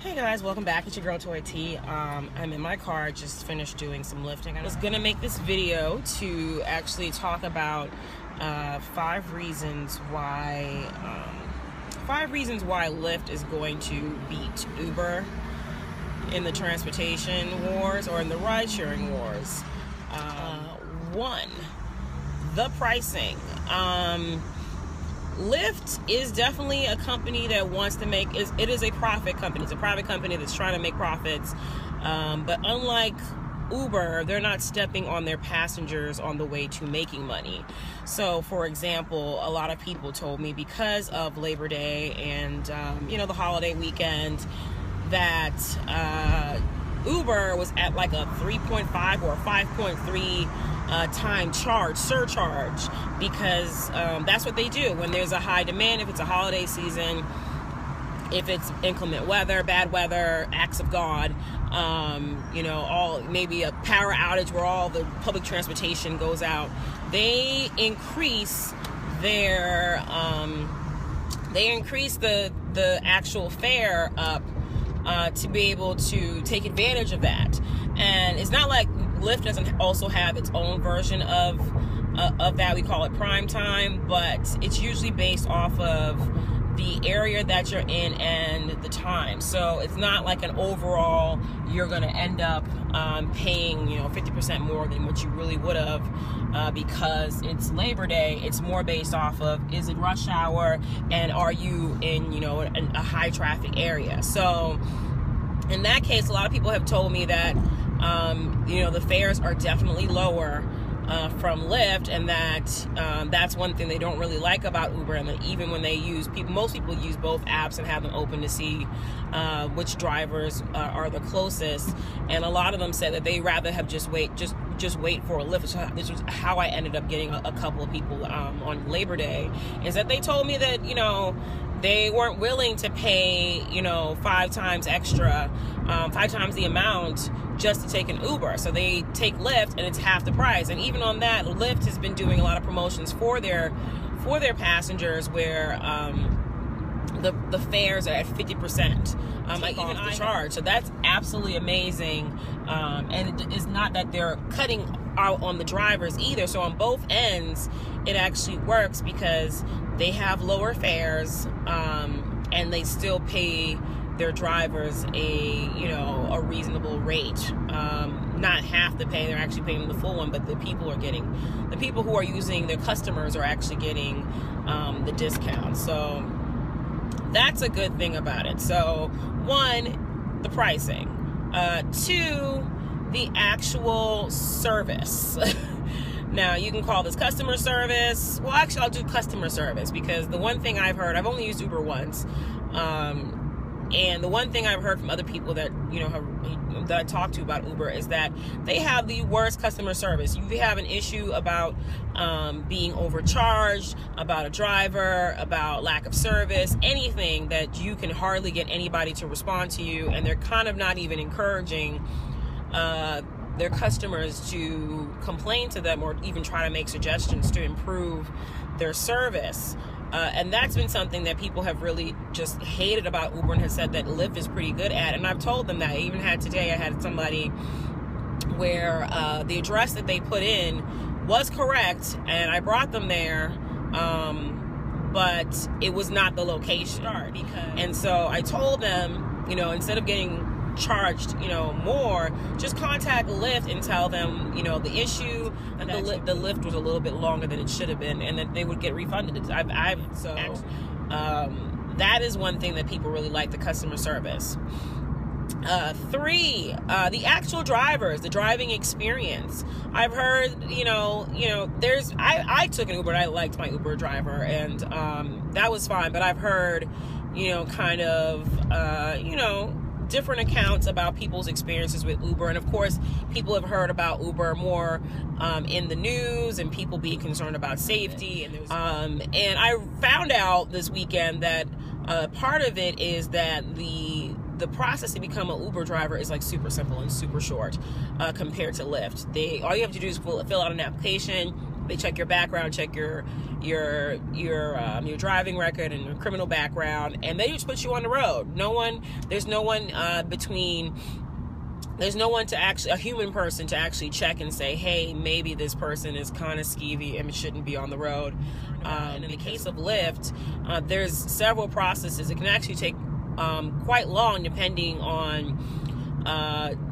Hey guys, welcome back. It's your girl Toy T. I'm in my car, just finished doing some lifting. I was gonna make this video to actually talk about 5 reasons why Lyft is going to beat Uber in the transportation wars or in the ride-sharing wars. 1, the pricing. Lyft is definitely a company that wants to make, it is a profit company. It's a private company that's trying to make profits. But unlike Uber, they're not stepping on their passengers on the way to making money. So, for example, a lot of people told me because of Labor Day and, the holiday weekend, that Uber was at like a 3.5 or 5.3 time surcharge, because that's what they do when there's a high demand. If it's a holiday season, if it's inclement weather, bad weather, acts of God, maybe a power outage where all the public transportation goes out, they increase their the actual fare up to be able to take advantage of that. And it's not like Lyft doesn't also have its own version of that. We call it prime time, but it's usually based off of the area that you're in and the time. So it's not like an overall, you're going to end up paying 50% more than what you really would have because it's Labor Day. It's more based off of, is it rush hour and are you in a high traffic area. So in that case, a lot of people have told me that the fares are definitely lower from Lyft, and that that's one thing they don't really like about Uber. And that even when they most people use both apps and have them open to see which drivers are the closest. And a lot of them said that they rather have just wait for a Lyft. This was how I ended up getting a couple of people on Labor Day, is that they told me that they weren't willing to pay 5 times extra, 5 times the amount just to take an Uber. So they take Lyft and it's half the price. And even on that, Lyft has been doing a lot of promotions for their passengers where the fares are at 50%, even off the charge. So that's absolutely amazing. And it is not that they're cutting out on the drivers either. So on both ends, it actually works because they have lower fares, and they still pay their drivers a reasonable rate. Not half the pay, they're actually paying the full one, but the people who are using, their customers are actually getting the discount. So that's a good thing about it. So 1, the pricing. 2, the actual service. Now, you can call this customer service. Well, actually, I'll do customer service, because the one thing I've heard, I've only used Uber once, and the one thing I've heard from other people that that I talked to about Uber is that they have the worst customer service. You have an issue about being overcharged, about a driver, about lack of service, anything that you can hardly get anybody to respond to you, and they're kind of not even encouraging their customers to complain to them or even try to make suggestions to improve their service. And that's been something that people have really just hated about Uber and has said that Lyft is pretty good at. And I've told them that. I even had today, I had somebody where the address that they put in was correct, and I brought them there, but it was not the location. And so I told them, instead of getting charged more, just contact Lyft and tell them the issue, and the Lyft was a little bit longer than it should have been, and that they would get refunded. That is one thing that people really like, the customer service. 3, the actual drivers, the driving experience. I've heard I took an Uber and I liked my Uber driver, and that was fine, but I've heard different accounts about people's experiences with Uber. And of course, people have heard about Uber more in the news, and people being concerned about safety. And I found out this weekend that part of it is that the process to become an Uber driver is like super simple and super short compared to Lyft. All you have to do is fill out an application. They check your background, check your your driving record and your criminal background, and they just put you on the road. There's no one to actually, a human person to actually check and say, hey, maybe this person is kind of skeevy and shouldn't be on the road. And in the case of Lyft, there's several processes. It can actually take quite long depending on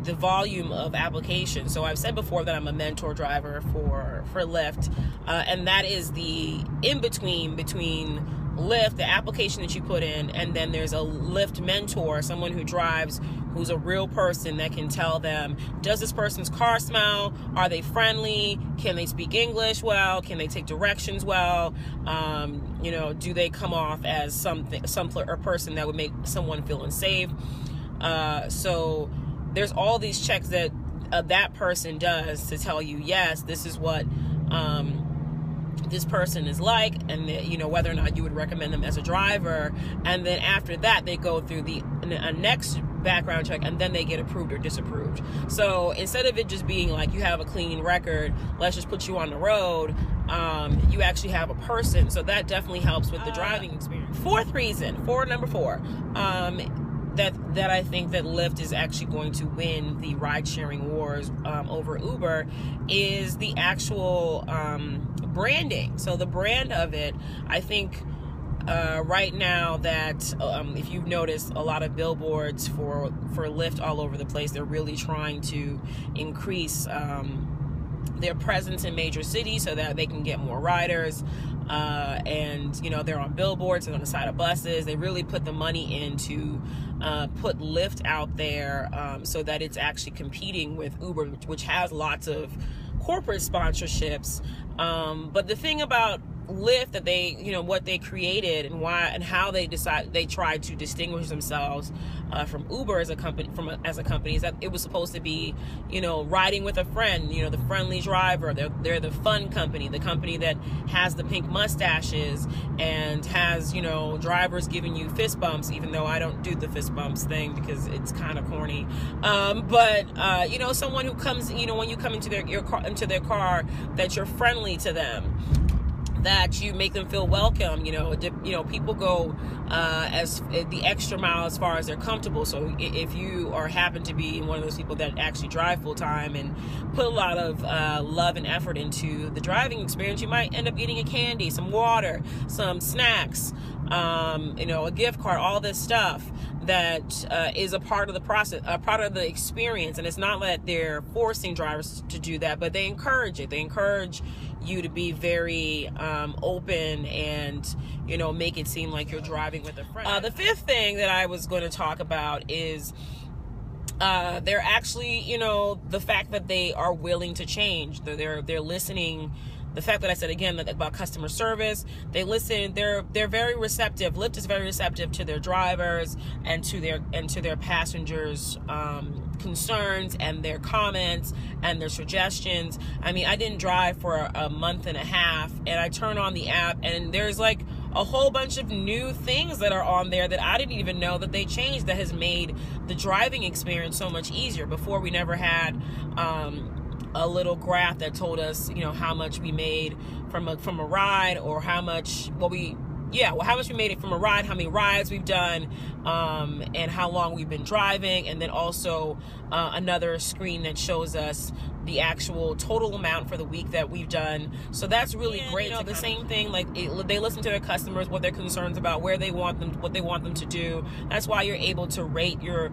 the volume of applications. So I've said before that I'm a mentor driver for Lyft, and that is the in-between between Lyft, the application that you put in, and then there's a Lyft mentor, someone who drives, who's a real person that can tell them, does this person's car smell? Are they friendly? Can they speak English well? Can they take directions well? Do they come off as a person that would make someone feel unsafe? So there's all these checks that that person does to tell you, yes, this is what this person is like, and whether or not you would recommend them as a driver. And then after that, they go through the next background check, and then they get approved or disapproved. So instead of it just being like you have a clean record, let's just put you on the road, you actually have a person. So that definitely helps with the driving experience. Number four, that I think that Lyft is actually going to win the ride-sharing wars over Uber is the actual branding. So the brand of it, I think right now that if you've noticed, a lot of billboards for Lyft all over the place, they're really trying to increase their presence in major cities so that they can get more riders. And they're on billboards and on the side of buses. They really put the money in to put Lyft out there so that it's actually competing with Uber, which has lots of corporate sponsorships. But the thing about Lyft, that they, what they created and why and how they tried to distinguish themselves from Uber as a company, is that it was supposed to be, riding with a friend, the friendly driver. They're the fun company, the company that has the pink mustaches and has, drivers giving you fist bumps, even though I don't do the fist bumps thing because it's kind of corny. But someone who comes, when you come into their car, that you're friendly to them, that you make them feel welcome. People go as the extra mile as far as they're comfortable. So if you happen to be one of those people that actually drive full time and put a lot of love and effort into the driving experience, you might end up getting a candy, some water, some snacks, a gift card, all this stuff that is a part of the process, a part of the experience. And it's not that they're forcing drivers to do that, but they encourage it. They encourage you to be very open and make it seem like you're driving with a friend. The fifth thing that I was going to talk about is they're actually, the fact that they are willing to change. They're listening. The fact that I said again about customer service, they listen. They're very receptive. Lyft is very receptive to their drivers and to their passengers' concerns and their comments and their suggestions. I mean, I didn't drive for a month and a half, and I turn on the app, and there's like a whole bunch of new things that are on there that I didn't even know that they changed, that has made the driving experience so much easier. Before, we never had a little graph that told us, how much we made from a ride, or how much we made it from a ride, how many rides we've done, and how long we've been driving, and then also another screen that shows us the actual total amount for the week that we've done. So that's really great. The same thing, like they listen to their customers, what their concerns about, where they want them, what they want them to do. That's why you're able to rate your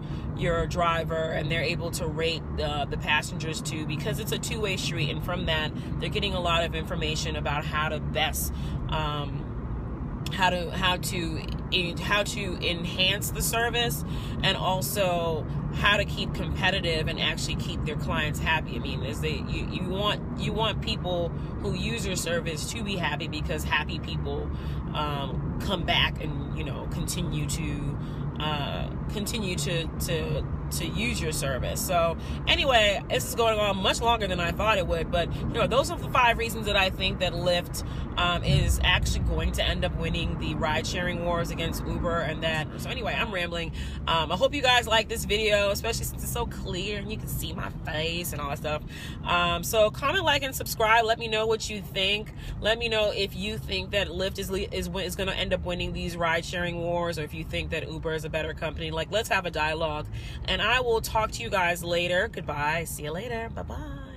driver, and they're able to rate the passengers too, because it's a two-way street. And from that, they're getting a lot of information about how to best how to enhance the service, and also how to keep competitive and actually keep their clients happy. I mean, you want people who use your service to be happy, because happy people come back and continue to continue to use your service. So anyway, this is going on much longer than I thought it would, but you know, those are the 5 reasons that I think that Lyft is actually going to end up winning the ride sharing wars against Uber. And that, so anyway, I'm rambling. I hope you guys like this video, especially since it's so clear and you can see my face and all that stuff. So comment, like, and subscribe. Let me know what you think. Let me know if you think that Lyft is going to end up winning these ride sharing wars, or if you think that Uber is a better company. Like, let's have a dialogue, and I will talk to you guys later. Goodbye. See you later. Bye-bye.